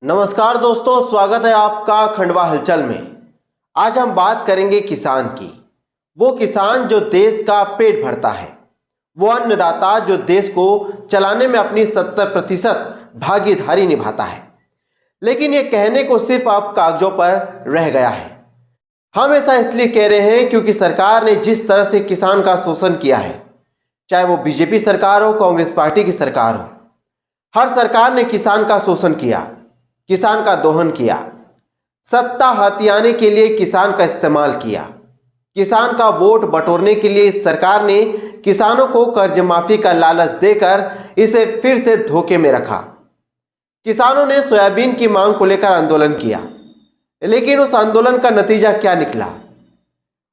नमस्कार दोस्तों, स्वागत है आपका खंडवा हलचल में। आज हम बात करेंगे किसान की। वो किसान जो देश का पेट भरता है, वो अन्नदाता जो देश को चलाने में अपनी 70% भागीदारी निभाता है। लेकिन ये कहने को सिर्फ अब कागजों पर रह गया है। हम ऐसा इसलिए कह रहे हैं क्योंकि सरकार ने जिस तरह से किसान का शोषण किया है, चाहे वो बीजेपी सरकार हो, कांग्रेस पार्टी की सरकार हो, हर सरकार ने किसान का शोषण किया, किसान का दोहन किया, सत्ता हथियाने के लिए किसान का इस्तेमाल किया। किसान का वोट बटोरने के लिए इस सरकार ने किसानों को कर्ज माफी का लालच देकर इसे फिर से धोखे में रखा। किसानों ने सोयाबीन की मांग को लेकर आंदोलन किया, लेकिन उस आंदोलन का नतीजा क्या निकला?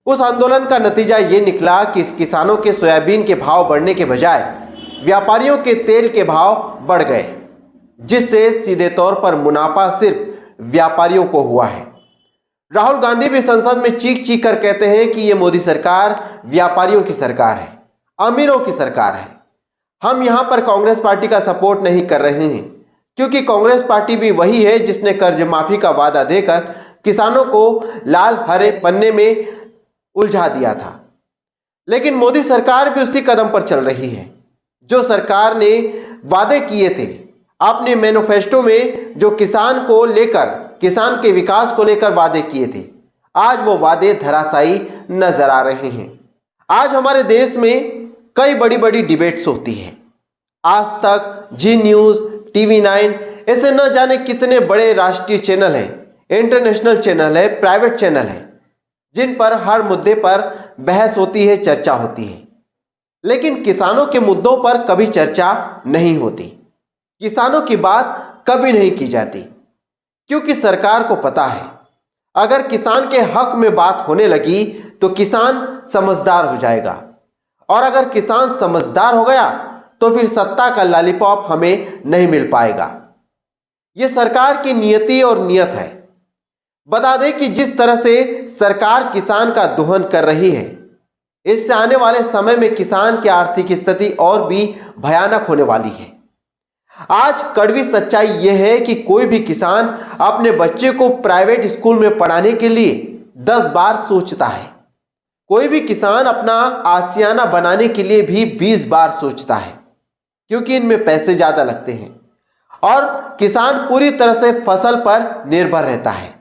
उस आंदोलन का नतीजा ये निकला कि किसानों के सोयाबीन के भाव बढ़ने के बजाय व्यापारियों के तेल के भाव बढ़ गए, जिससे सीधे तौर पर मुनाफा सिर्फ व्यापारियों को हुआ है। राहुल गांधी भी संसद में चीख चीख कर कहते हैं कि ये मोदी सरकार व्यापारियों की सरकार है, अमीरों की सरकार है। हम यहां पर कांग्रेस पार्टी का सपोर्ट नहीं कर रहे हैं, क्योंकि कांग्रेस पार्टी भी वही है जिसने कर्ज माफी का वादा देकर किसानों को लाल हरे पन्ने में उलझा दिया था। लेकिन मोदी सरकार भी उसी कदम पर चल रही है जो सरकार ने वादे किए थे अपने मैनिफेस्टो में, जो किसान को लेकर, किसान के विकास को लेकर वादे किए थे। आज वो वादे धराशायी नजर आ रहे हैं। आज हमारे देश में कई बड़ी बड़ी डिबेट्स होती हैं। आज तक, जी न्यूज़, TV9, ऐसे न जाने कितने बड़े राष्ट्रीय चैनल हैं, इंटरनेशनल चैनल है, प्राइवेट चैनल है, जिन पर हर मुद्दे पर बहस होती है, चर्चा होती है। लेकिन किसानों के मुद्दों पर कभी चर्चा नहीं होती, किसानों की बात कभी नहीं की जाती, क्योंकि सरकार को पता है अगर किसान के हक में बात होने लगी तो किसान समझदार हो जाएगा, और अगर किसान समझदार हो गया तो फिर सत्ता का लॉलीपॉप हमें नहीं मिल पाएगा। यह सरकार की नियति और नियत है। बता दें कि जिस तरह से सरकार किसान का दोहन कर रही है, इससे आने वाले समय में किसान की आर्थिक स्थिति और भी भयानक होने वाली है। आज कड़वी सच्चाई यह है कि कोई भी किसान अपने बच्चे को प्राइवेट स्कूल में पढ़ाने के लिए 10 बार सोचता है। कोई भी किसान अपना आशियाना बनाने के लिए भी 20 बार सोचता है, क्योंकि इनमें पैसे ज्यादा लगते हैं। और किसान पूरी तरह से फसल पर निर्भर रहता है,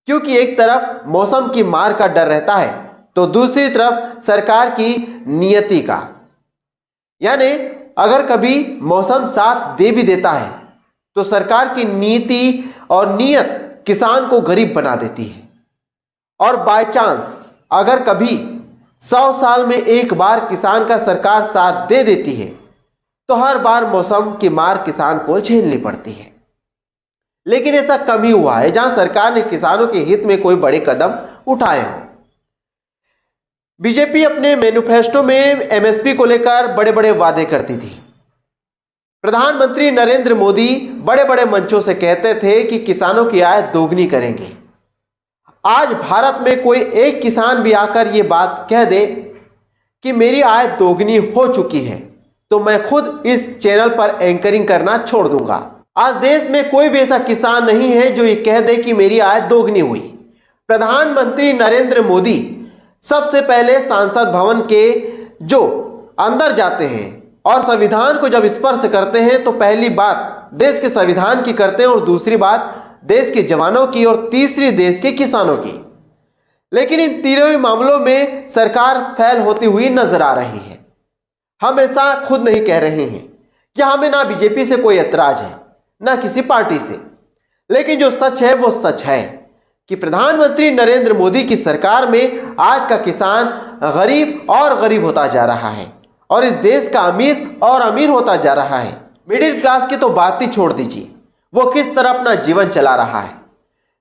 क्योंकि एक तरफ मौसम की मार का डर रहता है तो दूसरी तरफ सरकार की नियति का। यानी अगर कभी मौसम साथ दे भी देता है तो सरकार की नीति और नियत किसान को गरीब बना देती है। और बाय चांस अगर कभी 100 साल में एक बार किसान का सरकार साथ दे देती है तो हर बार मौसम की मार किसान को झेलनी पड़ती है। लेकिन ऐसा कम ही हुआ है जहां सरकार ने किसानों के हित में कोई बड़े कदम उठाए हों। बीजेपी अपने मैनिफेस्टो में MSP को लेकर बड़े बड़े वादे करती थी। प्रधानमंत्री नरेंद्र मोदी बड़े बड़े मंचों से कहते थे कि किसानों की आय दोगुनी करेंगे। आज भारत में कोई एक किसान भी आकर ये बात कह दे कि मेरी आय दोगुनी हो चुकी है तो मैं खुद इस चैनल पर एंकरिंग करना छोड़ दूंगा। आज देश में कोई भी ऐसा किसान नहीं है जो ये कह दे कि मेरी आय दोगुनी हुई। प्रधानमंत्री नरेंद्र मोदी सबसे पहले सांसद भवन के जो अंदर जाते हैं और संविधान को जब स्पर्श करते हैं तो पहली बात देश के संविधान की करते हैं और दूसरी बात देश के जवानों की और तीसरी देश के किसानों की। लेकिन इन तीनों ही मामलों में सरकार फेल होती हुई नजर आ रही है। हम ऐसा खुद नहीं कह रहे हैं कि हमें ना बीजेपी से कोई ऐतराज है, ना किसी पार्टी से। लेकिन जो सच है वो सच है कि प्रधानमंत्री नरेंद्र मोदी की सरकार में आज का किसान गरीब और गरीब होता जा रहा है और इस देश का अमीर और अमीर होता जा रहा है। मिडिल क्लास की तो बात ही छोड़ दीजिए, वो किस तरह अपना जीवन चला रहा है।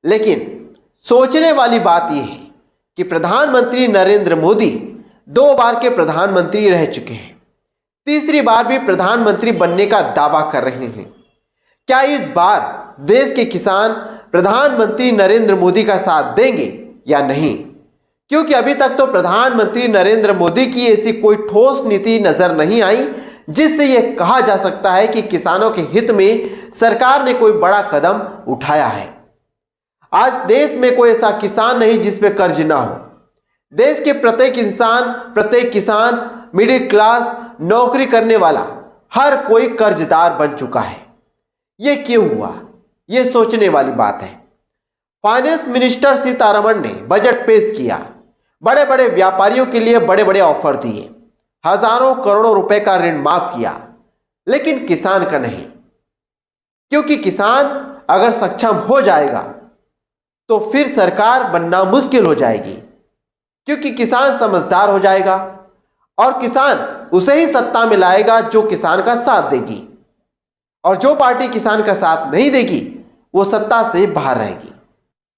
लेकिन सोचने वाली बात यह है कि प्रधानमंत्री नरेंद्र मोदी 2 बार के प्रधानमंत्री रह चुके हैं, तीसरी बार भी प्रधानमंत्री बनने का दावा कर रहे हैं। क्या इस बार देश के किसान प्रधानमंत्री नरेंद्र मोदी का साथ देंगे या नहीं? क्योंकि अभी तक तो प्रधानमंत्री नरेंद्र मोदी की ऐसी कोई ठोस नीति नजर नहीं आई जिससे यह कहा जा सकता है कि किसानों के हित में सरकार ने कोई बड़ा कदम उठाया है। आज देश में कोई ऐसा किसान नहीं जिस पे कर्ज ना हो। देश के प्रत्येक इंसान, प्रत्येक किसान, मिडिल क्लास, नौकरी करने वाला हर कोई कर्जदार बन चुका है। यह क्यों हुआ, यह सोचने वाली बात है। फाइनेंस मिनिस्टर सीतारमण ने बजट पेश किया, बड़े बड़े व्यापारियों के लिए बड़े बड़े ऑफर दिए, हजारों करोड़ों रुपए का ऋण माफ किया, लेकिन किसान का नहीं। क्योंकि किसान अगर सक्षम हो जाएगा तो फिर सरकार बनना मुश्किल हो जाएगी, क्योंकि किसान समझदार हो जाएगा और किसान उसे ही सत्ता में लाएगा जो किसान का साथ देगी, और जो पार्टी किसान का साथ नहीं देगी वो सत्ता से बाहर रहेगी।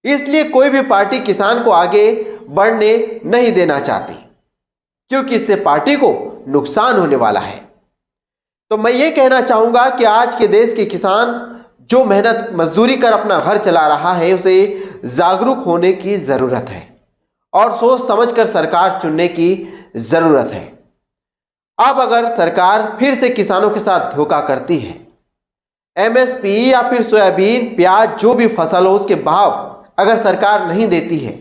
इसलिए कोई भी पार्टी किसान को आगे बढ़ने नहीं देना चाहती, क्योंकि इससे पार्टी को नुकसान होने वाला है। तो मैं ये कहना चाहूंगा कि आज के देश के किसान जो मेहनत मजदूरी कर अपना घर चला रहा है, उसे जागरूक होने की जरूरत है और सोच समझकर सरकार चुनने की जरूरत है। अब अगर सरकार फिर से किसानों के साथ धोखा करती है, एमएसपी या फिर सोयाबीन, प्याज, जो भी फसल हो उसके भाव अगर सरकार नहीं देती है,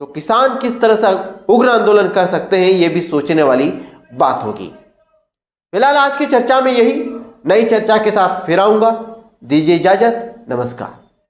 तो किसान किस तरह से उग्र आंदोलन कर सकते हैं, यह भी सोचने वाली बात होगी। फिलहाल आज की चर्चा में यही, नई चर्चा के साथ फिर आऊंगा। दीजिए इजाजत, नमस्कार।